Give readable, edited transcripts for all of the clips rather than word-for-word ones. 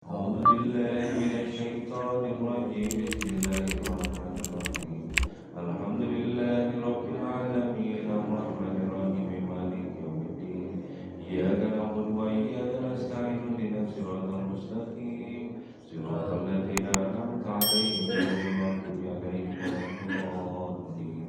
أعوذ بالله من الشيطان الرجيم بسم الله الرحمن الرحيم الحمد لله رب العالمين الرحمن الرحيم مالك يوم الدين إياك نعبد وإياك نستعين اهدنا الصراط المستقيم صراط الذين أنعمت عليهم غير المغضوب عليهم ولا الضالين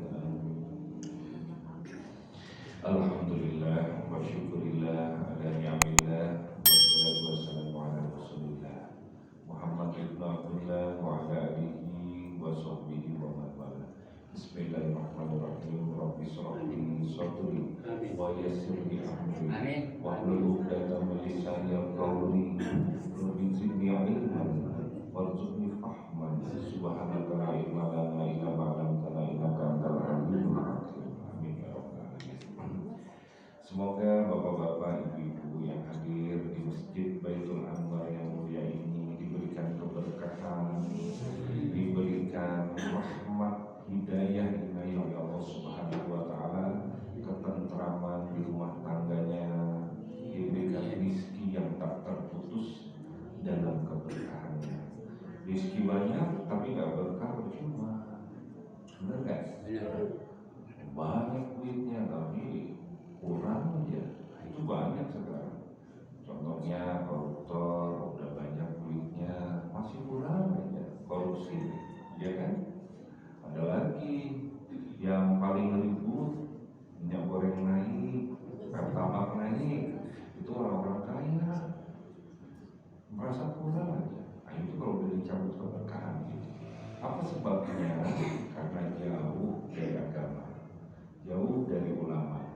Alhamdulillah wa syukurillah ala ni'amillah wassalatu wassalamu ala rasulillah Muhammad ibn Abdullah wa ala alihi wa sahbihi wa man wala. Bismillahirrahmanirrahim. Rabbi shrah li sadri wa yassir li amri wahlul 'uqdatam min lisani yafqahu qawli. Rabbi zidni 'ilman warzuqni fahman. Subhanaka la ilma lana illa ma 'allamtana innaka antal alimul hakim. Amin ya rabbal alamin. Semoga bapak-bapak, ibu-ibu yang hadir di Masjid Baitul Anwar yang mulia ini diberikan keberkahan, diberikan rahmat, hidayah, inayah oleh Allah Subhanahu wa Ta'ala, ketentraman di rumah tangganya, diberikan rizki yang tak terputus dalam keberkahannya. Rizki banyak tapi gak berkah percuma. Benar gak? Banyak duitnya tapi kurang aja. Itu banyak sekarang. Contohnya koruptor udah banyak duitnya masih kurang aja, korupsi, ya kan? Ada lagi yang paling ribut, minyak goreng naik, pertamax naik, itu orang-orang kaya merasa kurang aja. Nah, itu kalau udah dicabut keberkahan gitu. Apa sebabnya? Karena jauh dari agama, jauh dari ulama.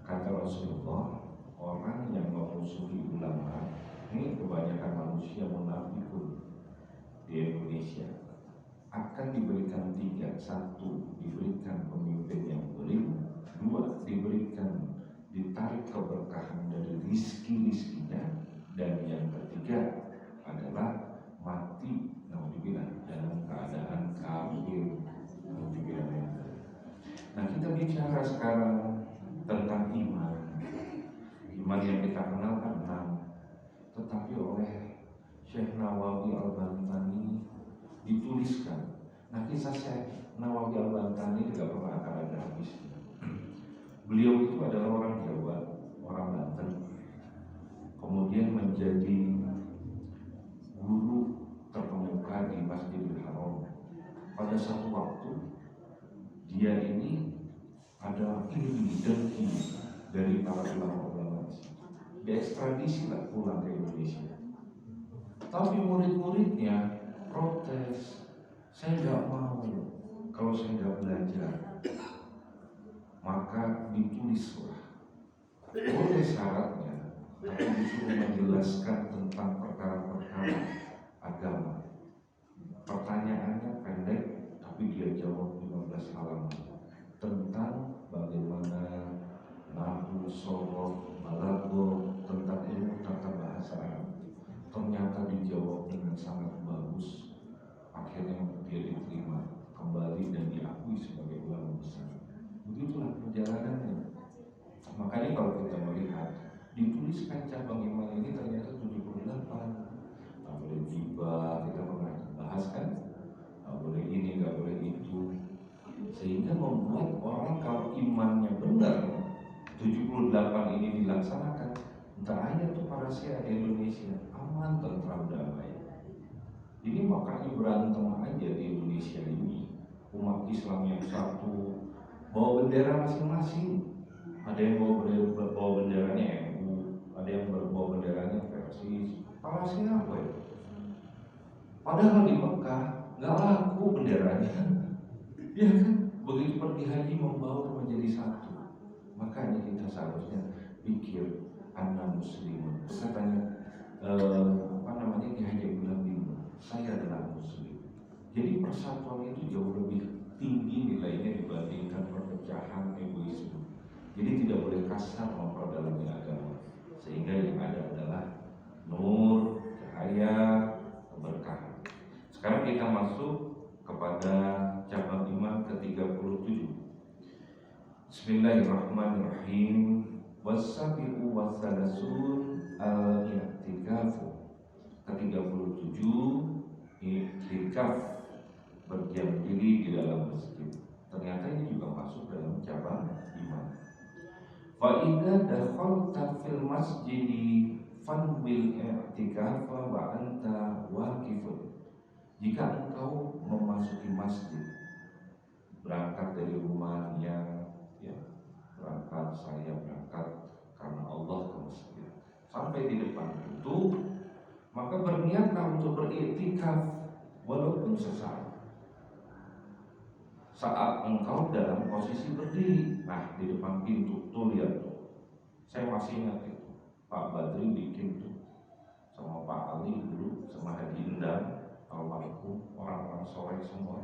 Kata Rasulullah, orang yang memusuhi ulama, ini kebanyakan manusia munafikun di Indonesia, akan diberikan tiga. Satu, diberikan pemimpin yang zalim. Dua, ditarik keberkahan dari rizki-rizkinya. Dan yang ketiga adalah mati, naudzubillah, dalam keadaan kafir, naudzubillah. Nah, kita bicara sekarang tentang iman. Iman yang kita kenal kan 6, tetapi oleh Syekh Nawawi Al-Bantani dituliskan. Nah, kisah Syekh Nawawi Al-Bantani tidak pernah akan ada habisnya. Beliau itu adalah orang Jawa, orang Banten, kemudian menjadi guru terkemuka di Masjidil Haram. Pada satu waktu dia ini ada iri dengki dari para ulama-ulama. Diekstradisi lah pulang ke Indonesia. Tapi murid-muridnya protes, saya nggak mau kalau saya nggak belajar. Maka ditulislah, boleh syaratnya, tapi disuruh menjelaskan tentang perkara-perkara agama. Pertanyaannya pendek, tapi dia jawab 15 halaman tentang bagaimana nahwu, sorof, balaghah, tentang ilmu tata bahasa Arab. Ternyata dijawab dengan sangat bagus. Akhirnya dia diterima kembali dan diakui sebagai ulama besar. Begitulah perjalanannya. Makanya kalau kita melihat dituliskan cabang iman ini ternyata 78. Nggak boleh tiba, kita pernah bahas kan? Nggak boleh ini, nggak boleh itu. Sehingga membuat orang kalau imannya benar 78 ini dilaksanakan, entah aja tuh para Syiah Indonesia aman, tentram, damai. Ini makanya berantem aja di Indonesia ini. Umat Islam yang satu bawa bendera masing-masing. Ada yang bawa benderanya NU, ada yang bawa benderanya Persis. Para Syiah apa ya? Padahal di Mekah nggak laku benderanya. Ya kan? Begitu pergi haji membaur menjadi satu. Makanya kita seharusnya pikir anak muslimun. Saya tanya Ki Haji Abdullah bin, saya adalah muslim. Jadi persatuan itu jauh lebih tinggi nilainya dibandingkan perpecahan, egoisme. Jadi tidak boleh kasar memperdalami agama. Sehingga yang ada adalah nur, cahaya, keberkahan. Sekarang kita masuk kepada cabang iman ke-37. Bismillahirrahmanirrahim. Wasabi'u wasalasun al-i'tikafu. iktikaf, berdiam diri di dalam masjid. Ternyata ini juga masuk dalam cabang iman. Fa idza dakhalta fil masjidi fanwil i'tikafa wa anta waqifun. Jika engkau memasuki masjid, berangkat dari rumahnya, ya, saya berangkat karena Allah ke masjid, sampai di depan itu, maka berniatlah untuk beriktikaf walaupun sesaat. Saat engkau dalam posisi berdiri, nah di depan pintu tuh, lihat tuh, saya masih ingat itu Pak Badri bikin tuh sama Pak Ali dulu, sama Haji Indang almarhum, orang-orang soleh semua.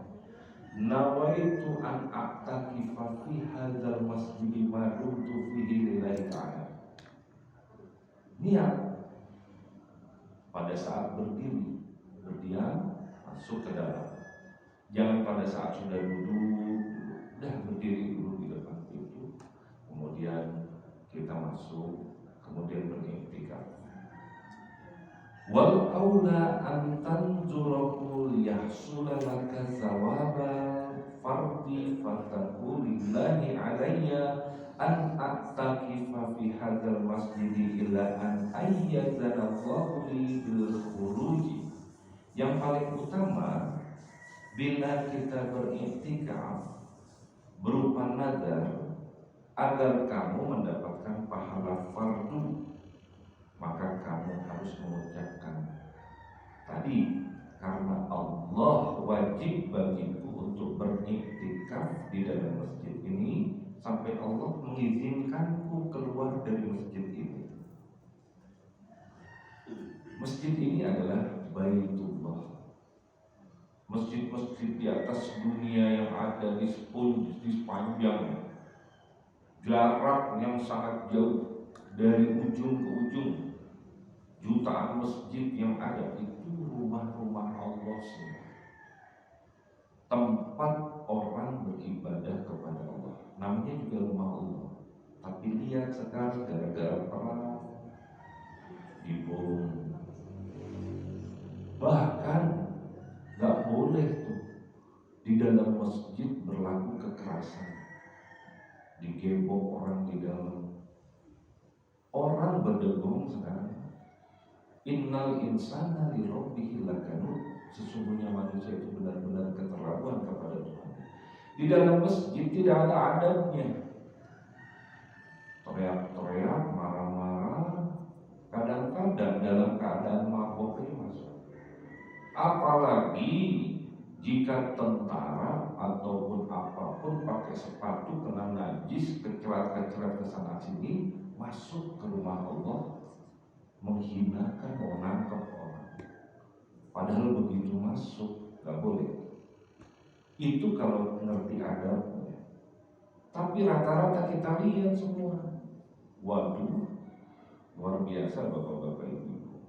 Nawaitu an a'takifa fi hadzal masjid ma dumtu fihi lillahi ta'ala. Niat pada saat berdiri, berdiam, masuk ke dalam. Jangan pada saat sudah duduk, udah berdiri dulu di depan pintu, kemudian kita masuk, kemudian beriktikaf. Wal aula an tanzurahu yahsula laka zawaba fardi fataqul lillahi alayya an a'takifa fi hadzal masjid illa an ayyadana Allahu li bil khuruj. Yang paling utama bila kita beriktikaf berupa nazar agar kamu mendapatkan pahala fardu, maka kamu harus mengucapkan tadi, karena Allah wajib bagiku untuk beriktikaf di dalam masjid ini sampai Allah mengizinkanku keluar dari masjid ini. Masjid ini adalah Baitullah. Masjid-masjid di atas dunia yang ada di sepanjang jarak yang sangat jauh dari ujung ke ujung, jutaan masjid yang ada itu rumah-rumah Allah semua, tempat orang beribadah kepada Allah. Namanya juga rumah Allah. Tapi lihat sekarang gara-gara perang dibom, bahkan gak boleh tuh di dalam masjid berlaku kekerasan, digebok orang di dalam. Orang berdegung sekarang, innal insana li rabbihi lakanud, sesungguhnya manusia itu benar-benar keterlaluan kepada Tuhan. Di dalam masjid tidak ada adabnya, teriak-teriak, marah-marah, kadang-kadang dalam keadaan mabuk ini masuk. Apalagi jika tentara ataupun apapun pakai sepatu kena najis, kecerat-kecerat kesana sini, masuk ke rumah Allah, menghinakan, menangkap orang. Padahal begitu masuk gak boleh. Itu kalau ngerti adabnya. Tapi rata-rata kita lihat semua, waduh, luar biasa bapak-bapak ibu.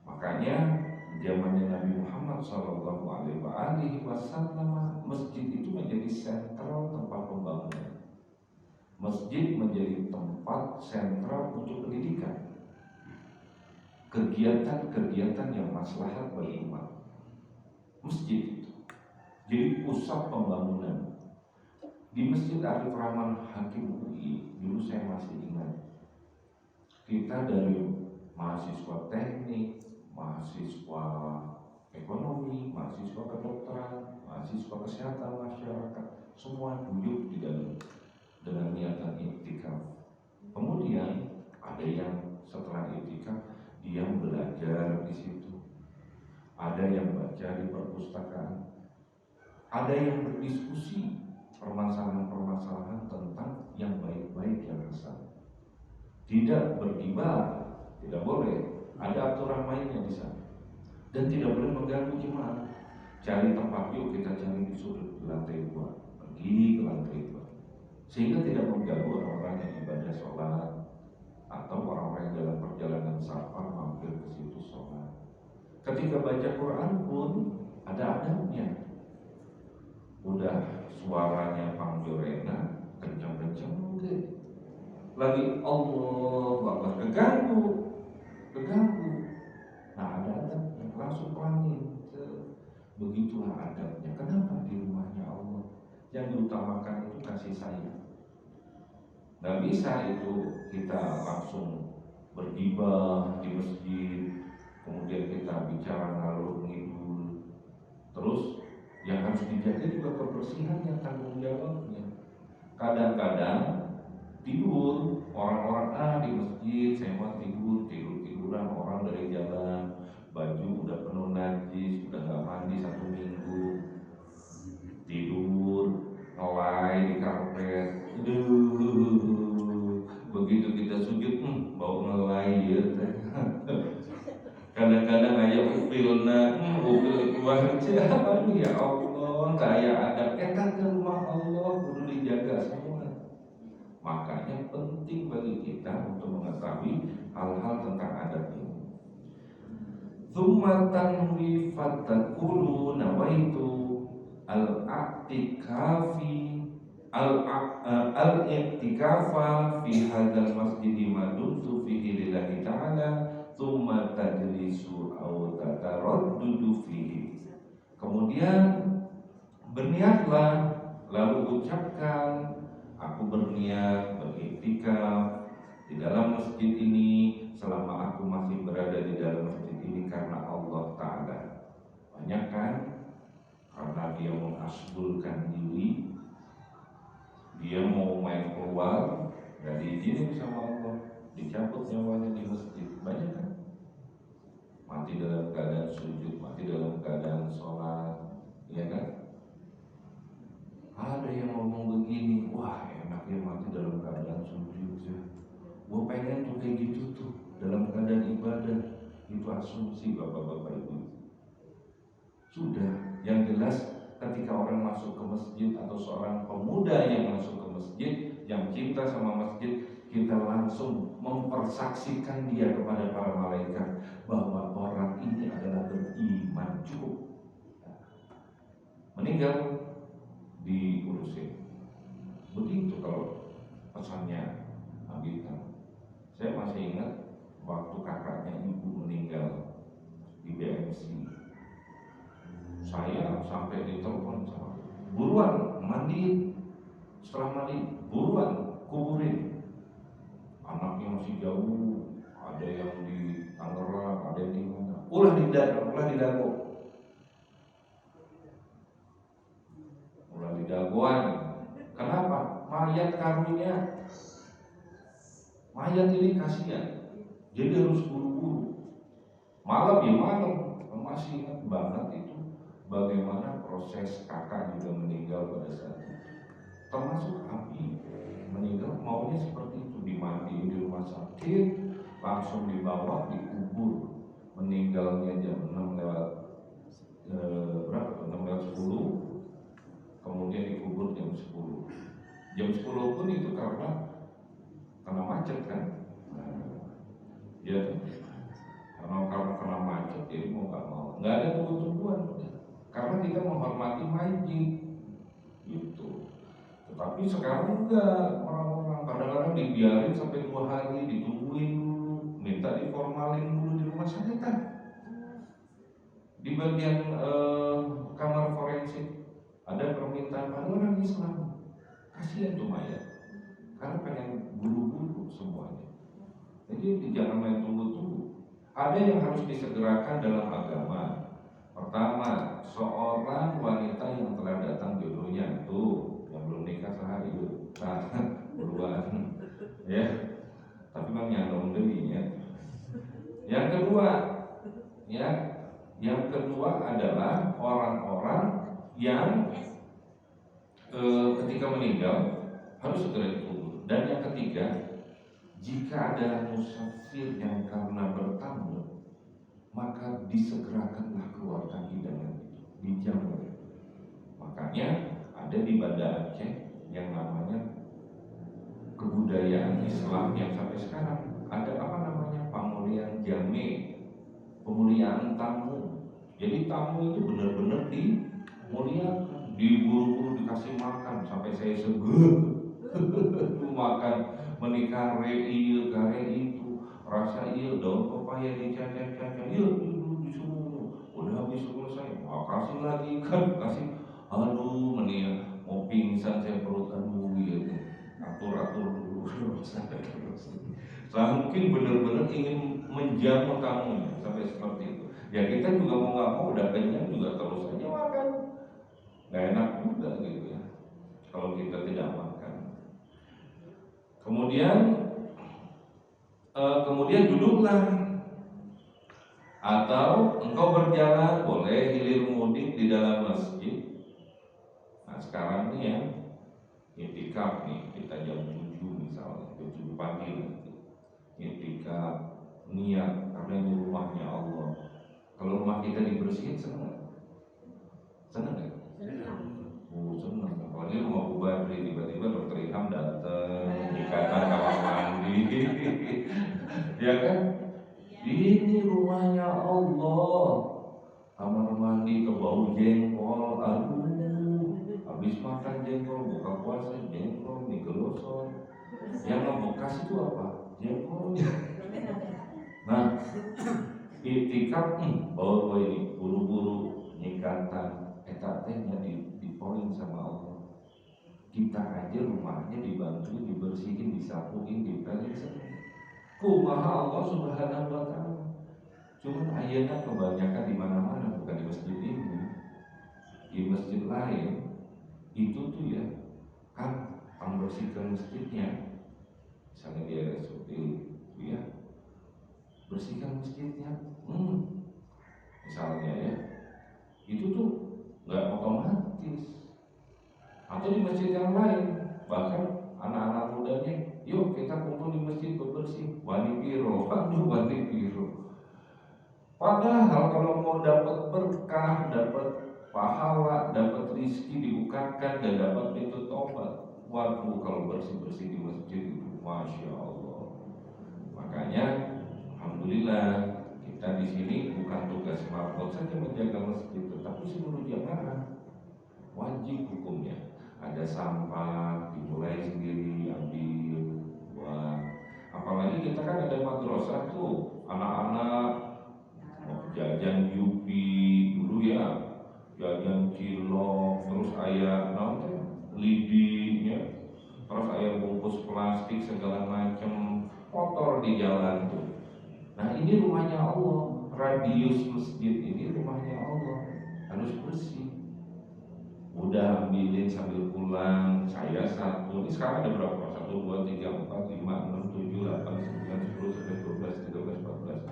Makanya zamannya Nabi Muhammad SAW, masjid itu menjadi sentral tempat pembangunan. Masjid menjadi tempat sentral untuk pendidikan, kegiatan-kegiatan yang maslahat bagi umat. Masjid itu jadi pusat pembangunan. Di Masjid Arif Rahman Hakim UI, dulu saya masih ingat, kita dari mahasiswa teknik, mahasiswa ekonomi, mahasiswa kedokteran, mahasiswa kesehatan masyarakat, semua duduk di dalam dengan niatan iktikaf. Kemudian ada yang setelah iktikaf dia belajar di situ, ada yang baca di perpustakaan, ada yang berdiskusi permasalahan-permasalahan tentang yang baik-baik, yang hasan. Tidak bergibah, tidak boleh. Ada aturan mainnya di sana. Dan tidak boleh mengganggu jemaah. Cari tempat, yuk kita cari di sudut lantai 2, pergi ke lantai 2, sehingga tidak mengganggu orang-orang yang ibadah sholat atau orang-orang yang dalam perjalanan safar mampir ke situ sholat. Ketika baca Quran pun ada adabnya. Udah suaranya pangjorena kencang-kencang, lagi Allah Akbar, keganggu. Nah, ada adab. Nggak bisa itu kita langsung bergibah di masjid, kemudian kita bicara ngalur ngidul. Terus yang harus dijaga juga kebersihannya, tanggung jawabnya. Kadang-kadang tidur orang-orang di masjid, saya mau tiduran orang dari jalan, baju udah penuh najis, udah nggak mandi 1 minggu, tidur ngelai di karpet. Begitu kita sujud, bau ngelai ya. Kadang-kadang ayah upilna, upil keluar aja. Aduh ya Allah, kayak ada ke rumah Allah kudu dijaga semua. Makanya penting bagi kita untuk mengetahui hal-hal tentang adab ini. Tsumma tanwi fatakulu nawaitu al-i'tikafi al-i'tikafa fi hadzal masjid ma dumtu fihi lillahi ta'ala tsumma tajlisu aw tataraddudu fihi. Kemudian berniatlah, lalu ucapkan, aku berniat beriktikaf di dalam masjid ini selama aku masih berada di dalam masjid ini karena Allah Ta'ala. Banyak kan? Karena dia mengasbulkan diri, dia mau main keluar, gak diizinin sama Allah, dicabut nyawanya di masjid. Banyak kan? Mati dalam keadaan sujud, mati dalam keadaan sholat, ya kan? Ada yang ngomong begini, wah enaknya mati dalam keadaan sujud ya. Gue pengen tuh kayak gitu tuh dalam keadaan ibadah. Itu asumsi bapak-bapak ibu. Sudah, yang jelas ketika orang masuk ke masjid atau seorang pemuda yang masuk ke masjid, yang cinta sama masjid, kita langsung mempersaksikan dia kepada para malaikat bahwa orang ini adalah beriman. Cukup. Meninggal diurusin. Begitu kalau pesannya Nabi. Saya masih ingat waktu kakaknya ibu meninggal di BMC. Saya sampai ditelepon sama, buruan mandi, setelah mandi buruan kuburin. Anaknya masih jauh, ada yang di Tangerang, ada yang di mana. Ulah di Dago. Ulah di Dagoan. Kenapa? Mayat karunya. Mayat ini kasihan, jadi harus buru-buru. Malam ya malam, masih ingat banget itu bagaimana proses kakak juga meninggal pada saat itu. Termasuk Abi meninggal maunya seperti itu, dimandiin di rumah sakit, langsung dibawa dikubur. Meninggalnya jam 6 lewat berapa? 6 lewat 10. Kemudian dikubur jam 10. Jam 10 pun itu karena macet kan. Ya, karena kena macet, jadi mau nggak mau, nggak ada tunggu-tungguan, karena kita menghormati mayit gitu. Tetapi sekarang enggak, orang-orang kadang-kadang dibiarin sampai 2 hari, ditungguin dulu, minta diformalin dulu di rumah sakit kan. Di bagian kamar forensik ada permintaan pada orang Islam, kasihan tuh mayat, karena pengen buru-buru semuanya. Jadi jangan main tunggu-tunggu. Ada yang harus disegerakan dalam agama. Pertama, seorang wanita yang telah datang jodohnya tuh, yang belum nikah sehari itu, buruan, ya. Tapi bang nyandong dirinya. Yang kedua adalah orang-orang yang ketika meninggal harus segera dikubur. Dan yang ketiga, jika ada musafir yang karena bertamu, maka disegerakanlah keluarkan hidangan itu, dijamu. Makanya ada di Banda Aceh yang namanya kebudayaan Islam yang sampai sekarang ada apa namanya pemuliaan jame, pemuliaan tamu. Jadi tamu itu benar-benar dimuliakan, diburu-buru dikasih makan sampai saya segel. Makan menikah ieu kare itu rasa ieu daun pepaya dicacah-cacah ieu disuruh udah habis selesai makasih lagi kan kasih aduh meniak mau pingsan saya perut aduh gitu. atur-atur dulu. Saya mungkin benar-benar ingin menjamu tamunya sampai seperti itu. Ya kita juga mau nggak mau udah kenyang juga terus aja makan. Nggak enak juga gitu ya kalau kita tidak makan. Kemudian duduklah, atau engkau berjalan, boleh hilir mudik di dalam masjid. Nah sekarang nih ya, i'tikaf nih kita jam 7 misalnya, jam 7 pagi nanti i'tikaf, niat karena ini rumahnya Allah. Kalau rumah kita dibersihin senang nggak? Senang nggak? Senang. Apalagi rumah Bubadri tiba-tiba Dokter Ilham datang, ikatan kamar mandi, ya kan? Ini rumahnya Allah. Kamar mandi kebau jengkol, aduh, habis makan jengkol, buka puasa jengkol, mie gelosor. Yang ngebekas itu apa? Jengkolnya. Nah, i'tikaf ini buru-buru nyikatan etatnya di poin sama Allah. Kita aja rumahnya dibantu, dibersihin, disapuin, dipelin. Kumaha Allah Subhanahu wa ta'ala. Cuman ayeuna kebanyakan di mana-mana, bukan di masjid ini, di masjid lain itu tuh ya kan membersihkan masjidnya, misalnya di RSUD ya, bersihkan masjidnya, misalnya ya, itu tuh nggak otomatis. Atau di masjid yang lain, bahkan anak-anak mudanya, yuk kita kumpul di masjid bersih, wani piro, wani piro. Padahal kalau mau dapat berkah, dapat pahala, dapat rizki dibukakan dan dapat pintu tobat, waduh kalau bersih-bersih di masjid itu, masya Allah. Makanya, alhamdulillah kita di sini bukan tugas marbot saja menjaga masjid, tetapi seluruh jamaah wajib hukumnya. Ada sampah dimulai sendiri, ambil, buang. Apalagi kita kan ada madrasah tuh, anak-anak jajan Yupi dulu ya, jajan cilok, terus ayam lidinya, terus ayam bungkus plastik segala macam, kotor di jalan tuh. Nah ini rumahnya Allah, radius masjid ini rumahnya Allah, harus bersih. Udah ambilin sambil pulang, saya satu, ini sekarang ada berapa? 1, 2, 3, 4, 5, 6, 7, 8, 9, 10, 11, 12, 13, 14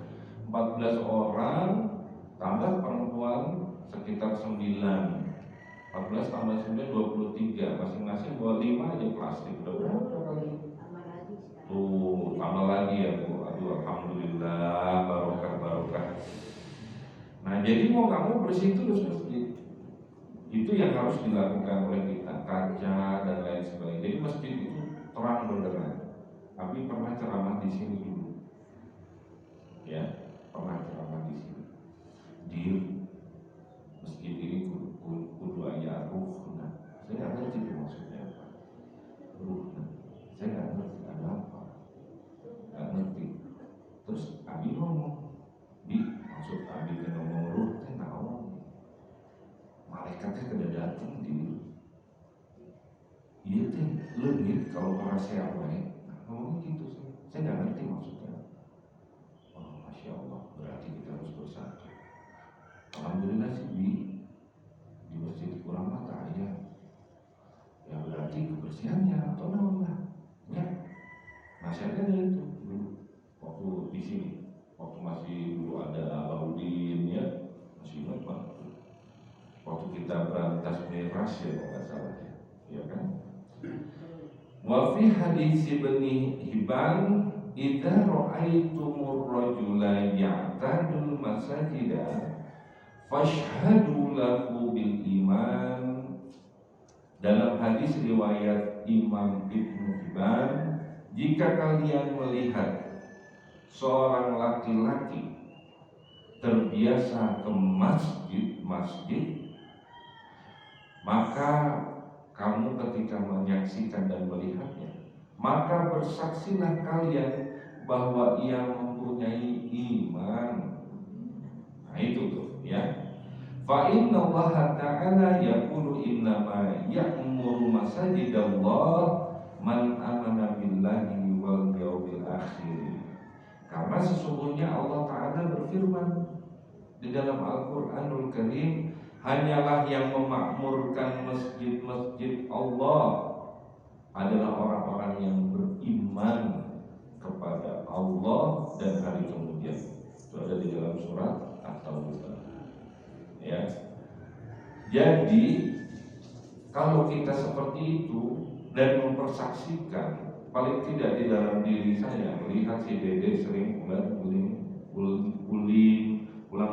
14 orang, tambah perempuan sekitar 9, 14 tambah 9, 23, masing-masing bawa 5 aja plastik. Udah berapa kali? Tuh, tambah lagi ya Bu. Aduh, alhamdulillah, barokah. Nah jadi mau kamu bersih terus masjid. Itu yang harus dilakukan oleh kita, kaca dan lain sebagainya. Jadi masjid itu terang benderang. Tapi pernah ceramah di sini dulu, ya, pernah ceramah di sini. Di masjid ini kudu aya ruhna. Saya nggak ngerti itu maksudnya apa. Ruhna, saya nggak ngerti ada apa, nggak ngerti. Terus Abi ngomong, maksud Abi ngomong ruh, saya tahu. Malaikatnya kada datang di iya teh leungit kalau para siapa ya ngomong gitu sih. Saya nggak ngerti maksudnya. Oh, masya Allah, berarti kita harus bersatu. Alhamdulillah sih di masjid kurang mata ya berarti kebersihannya atau namanya ya. Nah saya kan itu dulu waktu di sini, waktu masih dulu ada Baudin ya, masih ingat banget. Waktu kita berantas miras ya kalau nggak salah ya kan. Wa fi hadis Ibnu Hibban, idza ra'aitumur rajula ya'tadul masajida fashhadu lahu bil iman. Dalam hadis riwayat Imam Ibnu Hibban, jika kalian melihat seorang laki-laki terbiasa ke masjid, maka kamu ketika menyaksikan dan melihatnya, maka bersaksilah kalian bahwa ia mempunyai iman. Nah itu tuh ya. Fa inna Allah ta'ala yaqulu innama ya'muru masajidallah man amana billahi wal yawmil akhir. Karena sesungguhnya Allah Ta'ala berfirman di dalam Al-Quranul Karim, hanyalah yang memakmurkan masjid-masjid Allah adalah orang-orang yang beriman kepada Allah dan hari kemudian. Itu ada di dalam surat At-Taubah. Ya. Jadi kalau kita seperti itu dan mempersaksikan, paling tidak di dalam diri saya melihat si Dede sering pulang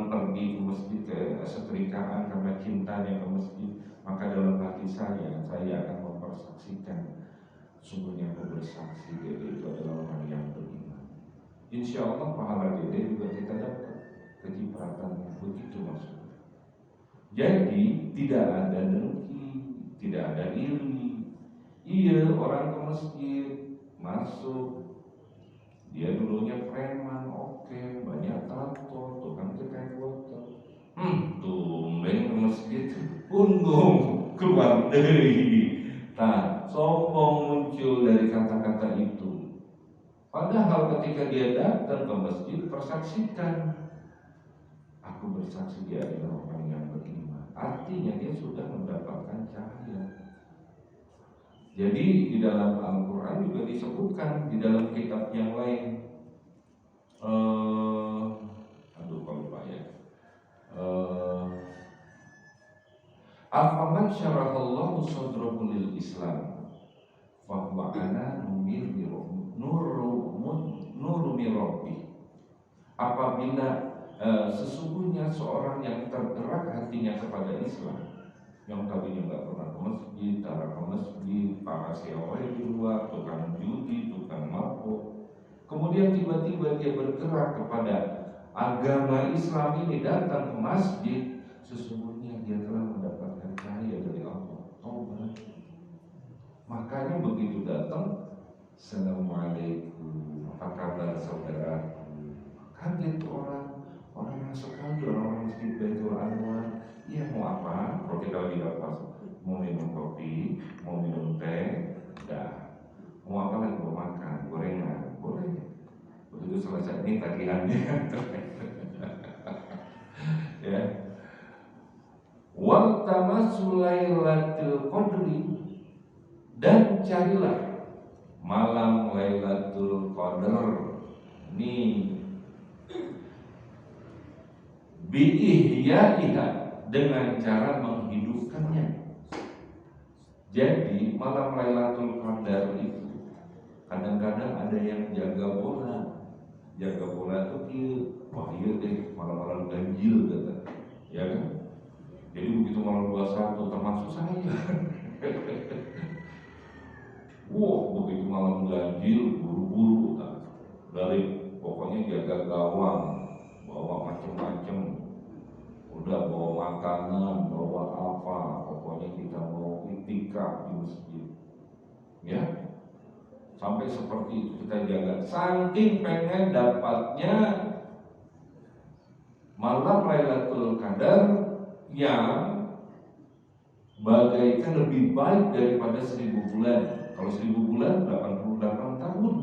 pergi ke masjid ke setrikaan karena cintanya ke masjid, maka dalam hati saya akan mempersaksikan sungguhnya aku bersaksi Dede itu adalah orang yang beriman. Insya Allah pahala Dede juga kita dapat kecipratannya, begitu maksudnya. Jadi tidak ada dengki, tidak ada iri. Iya, orang ke masjid masuk, dia dulunya preman, oke, banyak tato, tukang cekai botol. Tumben ke masjid, untung keluar dari. Nah, sombong muncul dari kata-kata itu. Padahal ketika dia datang ke masjid, persaksikan, aku bersaksi dia adalah orang yang beriman. Artinya dia sudah mendapatkan cahaya. Jadi di dalam Al-Quran juga disebutkan di dalam kitab yang lain. Kalau lupa ya. Afaman syarahallahu sadrahu lil Islam fa huwa ala nuru mirabbi. Apabila sesungguhnya seorang yang tergerak hatinya kepada Islam, yang tadinya nggak pernah ke masjid, darah ke masjid, para sewa di luar, tukang judi, tukang mabuk, kemudian tiba-tiba dia bergerak kepada agama Islam ini, datang ke masjid, sesungguhnya dia telah mendapatkan cahaya dari Allah. Taubat. Makanya begitu datang, Assalamualaikum, apa kabar saudaraku? Kaget orang sekali, orang masjid Baitul Anwar. Iya, mau apa? Kalau kita lagi dapat, mau minum kopi, mau minum teh, dah. Mau apa lagi? Mau makan, gorengan, boleh. Begitu selesai ini tagihannya. Ya. Wal tamassul lailatul qadri, dan carilah malam Lailatul Qadar. Nih, bi'ihyaiha, dengan cara menghidupkannya. Jadi malam Lailatul Qadar itu kadang-kadang ada yang jaga bola itu dia, wah iya deh malam-malam ganjil kata, ya kan? Jadi begitu malam 21 termasuk saya. Wah begitu malam ganjil buru-buru dari pokoknya jaga gawang, bawa macem-macem. Udah bawa makanan, bawa apa, pokoknya kita mau iktikaf di masjid. Ya, sampai seperti itu kita jaga. Saking pengen dapatnya malam Lailatul Qadar yang bagaikan lebih baik daripada 1000 bulan. Kalau 1000 bulan 88 tahun.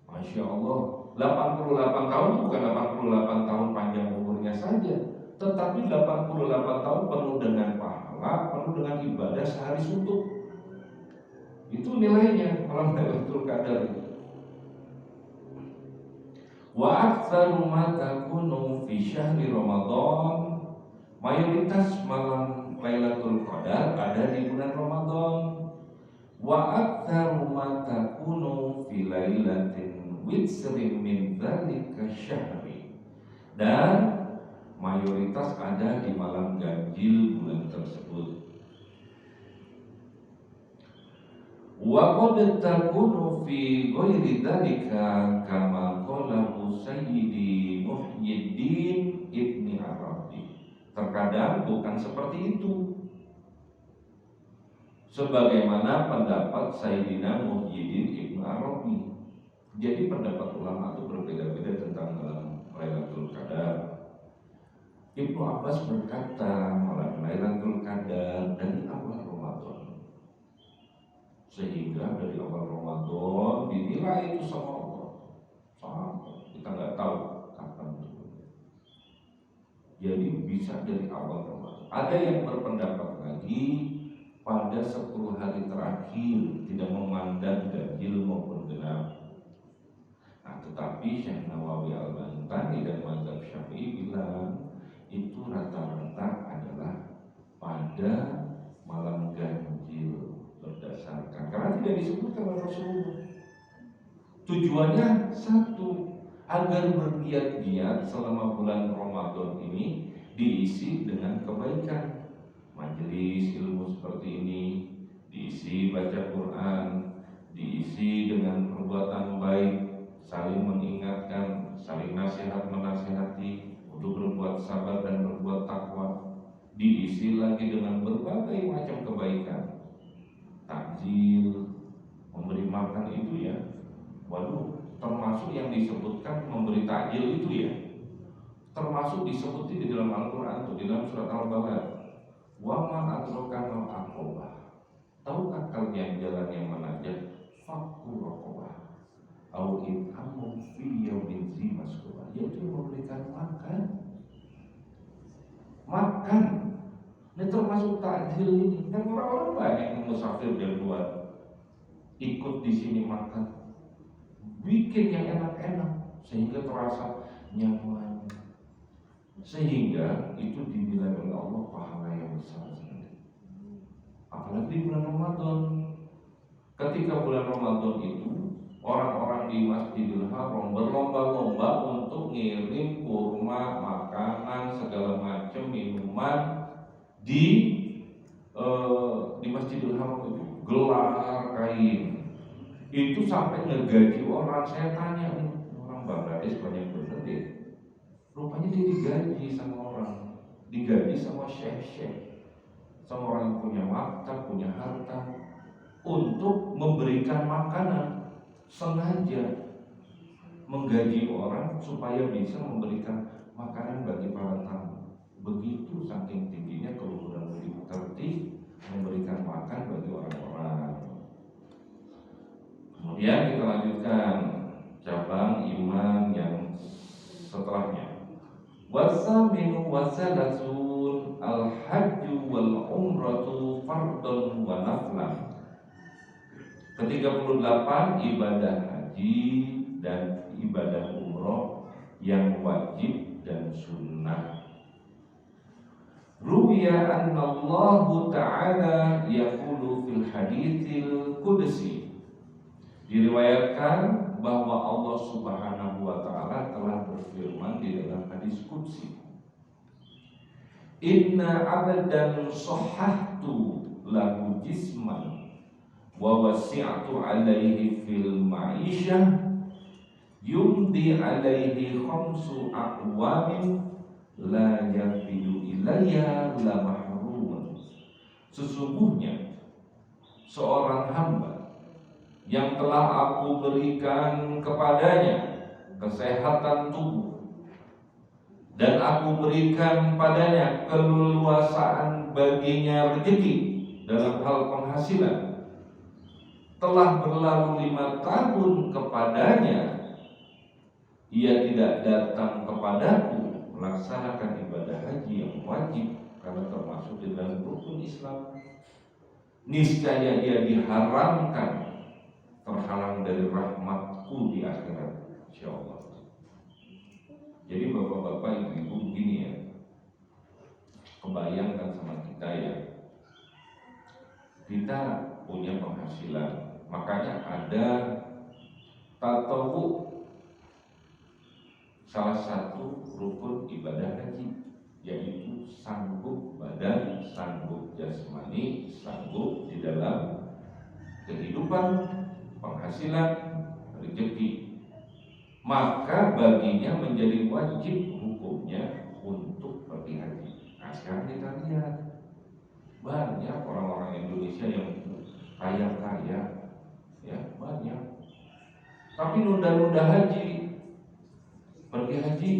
Masya Allah, 88 tahun bukan 88 tahun panjang umurnya saja, tetapi 88 tahun penuh dengan pahala, penuh dengan ibadah sehari suntuk. Itu nilainya malam Lailatul Qadar. Wa aktsaru ma takunu fi syahri Ramadan, mayoritas malam Lailatul Qadar ada di bulan Ramadan. Wa aktsaru ma takunu fi lailatin witsrin min dzalika syahri, dan mayoritas ada di malam ganjil bulan tersebut. Wa qad takunu fi ghairi dzalika kama qala Sayyidi Muhyiddin Ibni Arabi. Terkadang bukan seperti itu, sebagaimana pendapat Sayyidina Muhyiddin Ibni Arabi. Jadi pendapat ulama itu berbeda-beda tentang malam Lailatul Qadar. Ibnu Abbas berkata malam Lailatul Qadar dari awal Ramadan Sehingga dari awal Ramadan dinilai itu sama Allah. Sampai kita nggak tahu kapan turunnya. Jadi bisa dari awal Ramadan. Ada yang berpendapat lagi pada 10 hari terakhir tidak memandang ganjil maupun genap. Nah, tetapi Syekh Nawawi Al-Bantani dan mazhab Syafi'i bilang itu rata-rata adalah pada malam ganjil berdasarkan karena tidak disebutkan oleh Rasulullah. Tujuannya satu, agar bergiat-giat selama bulan Ramadan ini diisi dengan kebaikan. Majelis ilmu seperti ini diisi baca Quran, diisi dengan perbuatan baik, saling mengingatkan, saling nasihat menasihati untuk berbuat sabar dan berbuat takwa, diisi lagi dengan berbagai macam kebaikan, takjil, memberi makan itu ya. Waduh, termasuk yang disebutkan memberi takjil itu ya, termasuk disebut di dalam Al-Quran itu di dalam surat Al-Balad. Wa man adrakanal aqobah. Tahukah kalian jalan yang menanjak? Fakku raqobah. Au ithamu fi yaumin zi masghubah. Yaitu memberikan makan. Makan. Ini termasuk takjil ini. Kan orang-orang banyak yang musafir dari luar ikut di sini makan. Bikin yang enak-enak sehingga terasa nyaman. Sehingga itu dinilai oleh Allah pahala yang besar sekali. Apalagi bulan Ramadan. Ketika bulan Ramadan itu orang-orang di Masjidil Haram berlomba-lomba untuk ngirim kurma, makanan, segala macam minuman di Masjidil Haram itu, gelar kain. Itu sampai ngegaji orang. Saya tanya nih, orang Bangladesh banyak bener deh. Rupanya dia digaji sama orang, digaji sama syekh-syekh, sama orang yang punya maktab, punya harta, untuk memberikan makanan, sengaja menggaji orang supaya bisa memberikan makanan bagi para tamu. Begitu saking tingginya keluhuran budi pekerti memberikan makan bagi orang-orang. Kemudian kita lanjutkan cabang iman yang setelahnya. Wasaminu wasalasun al-hajju wal umratu fardun wa naflan. Ke-38 ibadah haji dan ibadah umroh yang wajib dan sunnah. Ruwiya anna Allah Ta'ala yaqulu fil haditsil qudsi. Diriwayatkan bahwa Allah Subhanahu wa Ta'ala telah berfirman di dalam hadis qudsi, Inna abdan sahhahtu lahu jisman wa wasi'tu alaihi fil ma'isyah yumdi alaihi khamsu aqwamin la yafidu ilayya la mahrumun. Sesungguhnya seorang hamba yang telah aku berikan kepadanya kesehatan tubuh dan aku berikan padanya keleluasaan baginya rezeki dalam hal penghasilan, telah berlalu 5 tahun kepadanya ia tidak datang kepadaku melaksanakan ibadah haji yang wajib karena termasuk di dalam rukun Islam, niscaya ia diharamkan, terhalang dari rahmatku di akhirat, insyaallah. Jadi bapak-bapak, ibu-ibu begini ya, kebayangkan sama kita ya, kita punya penghasilan, makanya ada tatawu, salah satu rukun ibadah haji, yaitu sanggup badan, sanggup jasmani, sanggup di dalam kehidupan, penghasilan, rezeki. Maka baginya menjadi wajib hukumnya untuk pergi haji. Nah sekarang kita lihat banyak orang-orang Indonesia yang kaya-kaya, ya banyak, tapi nunda-nunda haji, pergi haji.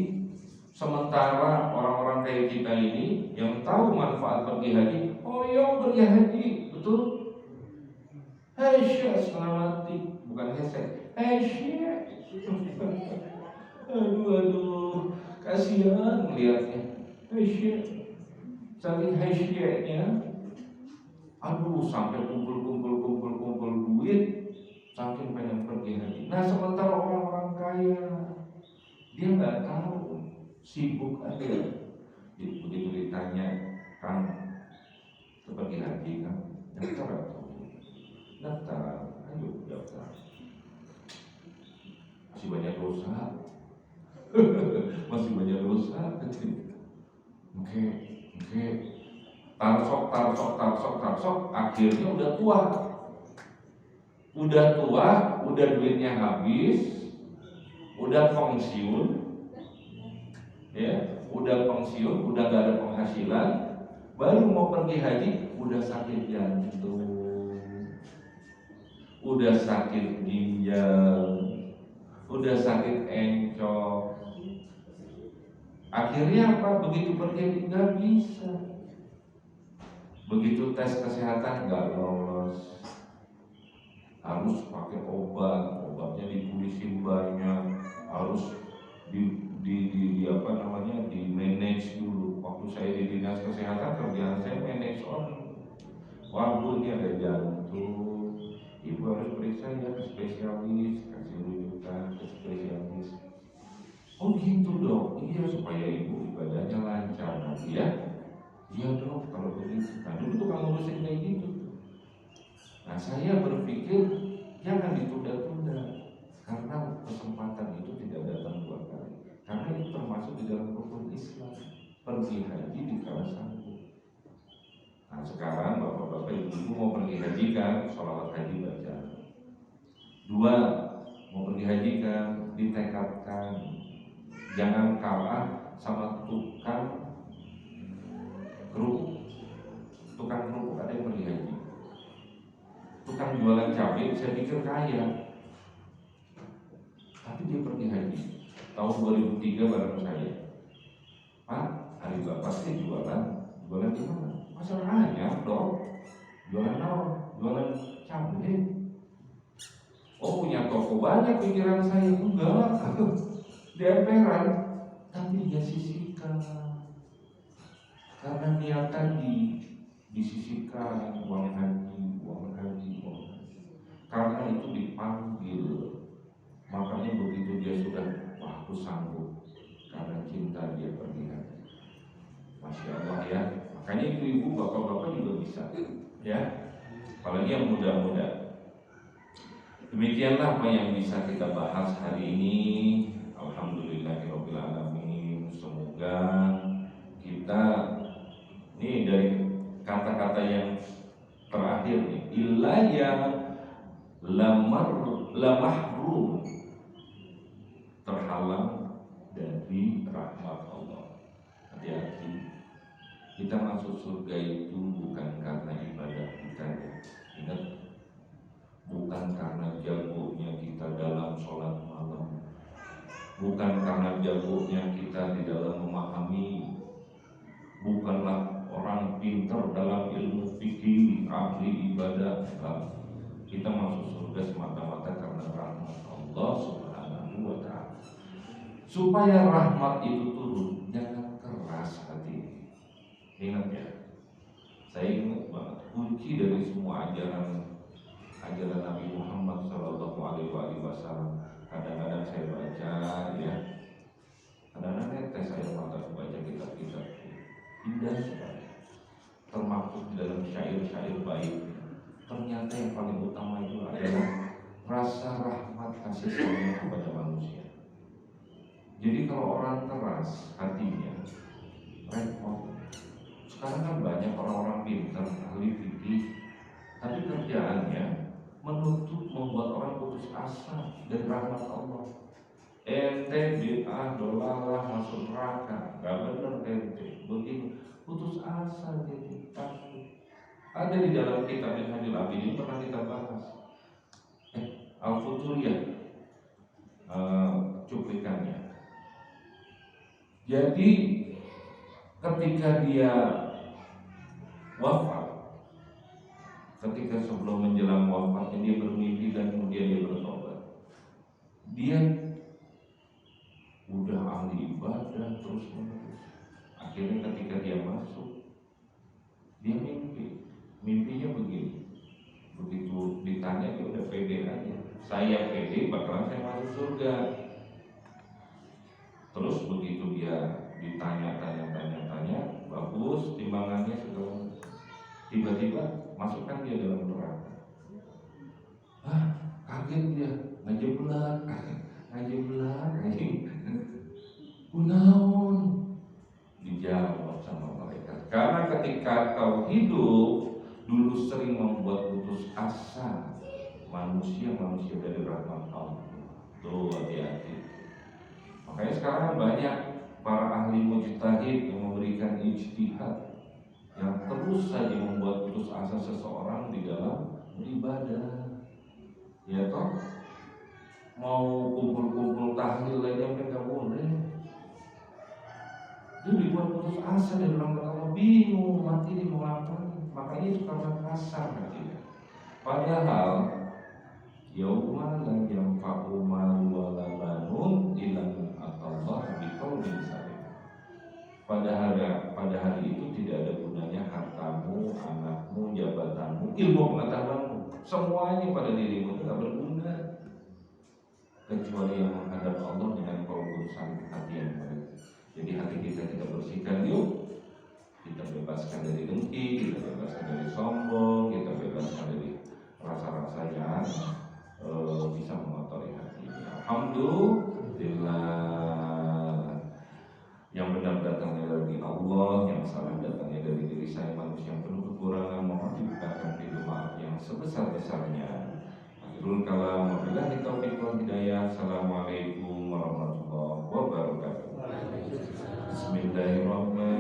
Sementara orang-orang kayak kita ini yang tahu manfaat pergi haji, oh yo pergi haji, betul? Hesya setengah mati, bukan hesek, hesya. Aduh, kasihan melihatnya. Hesya, saking hesyanya, aduh sampai kumpul duit, saking pengen pergi haji. Nah sementara orang-orang kaya, dia nggak tahu, sibuk aja. Begitu ditanya, Kang, pergi haji kan? Daftar atau? Daftar, ayo daftar. Masih banyak dosa, masih banyak dosa. Oke, tarsok, akhirnya udah tua, udah duitnya habis, udah pensiun, ya, udah gak ada penghasilan, baru mau pergi haji, udah sakit jantung, udah sakit ginjal, udah sakit encok. Akhirnya apa? Begitu pergi nggak bisa. Begitu tes kesehatan nggak lolos, harus pakai obatnya ditulisin banyak, harus di apa namanya, di manage dulu. Waktu saya di dinas kesehatan, kerjaan saya manage orang. Wah bu, ini ada jantung, ibu harus periksa ya ke spesialis, kasih rujukan ke spesialis. Oh gitu dok, iya supaya ibu ibadahnya lancar nanti ya. Iya dok, kalau begitu. Nah dulu tuh kalau ngurusin kayak gitu. Nah saya berpikir jangan ditunda-tunda, karena kesempatan itu tidak datang dua kali. Karena itu termasuk di dalam rukun Islam, pergi haji di kala sanggup. Nah sekarang bapak-bapak ibu mau pergi haji kan, sholawat haji baca. Dua, mau pergi haji kan, ditekadkan, jangan kalah sama tukang kerupuk. Tukang kerupuk ada yang pergi haji, tukang jualan cabai saya pikir kaya, tapi dia pergi haji. Tahun 2003 bareng saya, Pak, hari bapak sih jualan di mana? Pasar Anyar dong. Jualan apa? Jualan cabai. Oh punya toko banyak, pikiran saya enggak. Di emperan, tapi dia sisihkan. Karena niat tadi disisihkan uang haji. Karena itu dipanggil. Makanya begitu dia sudah, wah aku sanggup, karena cinta dia pergi haji. Masya Allah ya. Makanya ibu-ibu, bapak-bapak juga bisa ya, apalagi yang muda-muda. Demikianlah apa yang bisa kita bahas hari ini. Alhamdulillahirabbil alamin. Semoga kita ini dari kata-kata yang terakhir nih, ilaya lamahrum, terhalang dari rahmat Allah. Hati-hati, kita masuk surga itu bukan karena ibadah kita. Ingat, bukan karena jagonya kita dalam sholat malam, bukan karena jagonya kita di dalam memahami, bukanlah orang pintar dalam ilmu fikih, ahli ibadah. Kita masuk surga semata-mata karena rahmat Allah Subhanahu wa ta'ala. Supaya rahmat itu turun, jangan keras hati. Ingat ya, saya ingat banget kunci dari semua ajaran Nabi Muhammad Sallallahu Alaihi Wasallam. Kadang-kadang saya baca ya, kadang-kadang netes saya mata baca kitab-kitab indah sekali, termaktub di dalam syair-syair baik. Ternyata yang paling utama itu adalah rasa rahmat kasih sayang kepada manusia. Jadi kalau orang keras hatinya, repot. Sekarang kan banyak orang-orang pintar, ahli fikih, tapi kerjaannya menutup, membuat orang putus asa dari rahmat Allah. Ente bid'ah, dolalah, masuk neraka, gak bener ente, begini, putus asa jadi takut. Ada di dalam kitab Minhajul Abidin, pernah kita bahas Al-Futuriyah, cuplikannya. Jadi ketika dia wafat, ketika sebelum menjelang wafatnya dia bermimpi dan kemudian dia bertobat. Dia udah ahli ibadah terus menerus. Akhirnya ketika dia masuk, dia mimpinya begini. Begitu ditanya dia udah pede aja. Saya pede bakalan saya masuk surga. Terus begitu dia ditanya, bagus timbangannya segala, tiba-tiba masukkan dia dalam neraka. Kaget dia, ngajeblak, kunaon? Dijawab sama malaikat. Karena ketika kau hidup dulu sering membuat putus asa manusia dari rahmat Allah. Tuh hati-hati. Makanya sekarang banyak para ahli mujtahid yang memberikan ijtihad yang terus saja membuat putus asa seseorang di dalam beribadah. Ya toh, mau kumpul-kumpul tahlil aja nggak boleh. Dia dibuat putus asa dari rahmat Allah, bingung mati ini mau apa. Makanya itu karena kasar hatinya. Padahal yauma la yanfa'u malun wala banun illa man atallaha biqaulin salim. Pada hari itu tidak ada gunanya hartamu, anakmu, jabatanmu, ilmu pengetahuanmu. Semuanya pada dirimu itu tidak berguna kecuali yang menghadap Allah dengan qaulun salim, hati yang baik. Jadi hati kita bersihkan yuk. Kita bebaskan dari dengki, kita bebaskan dari sombong, kita bebaskan dari rasa-rasa yang bisa mengotori hati. Alhamdulillah. Yang benar datangnya dari Allah, yang salah datangnya dari diri saya, manusia yang penuh kekurangan. Mohon dibukakan pintu maaf yang sebesar-besarnya. Akhirul kalam, wabillahi taufiq wal hidayah. Assalamualaikum warahmatullahi wabarakatuh. Bismillahirrahmanirrahim.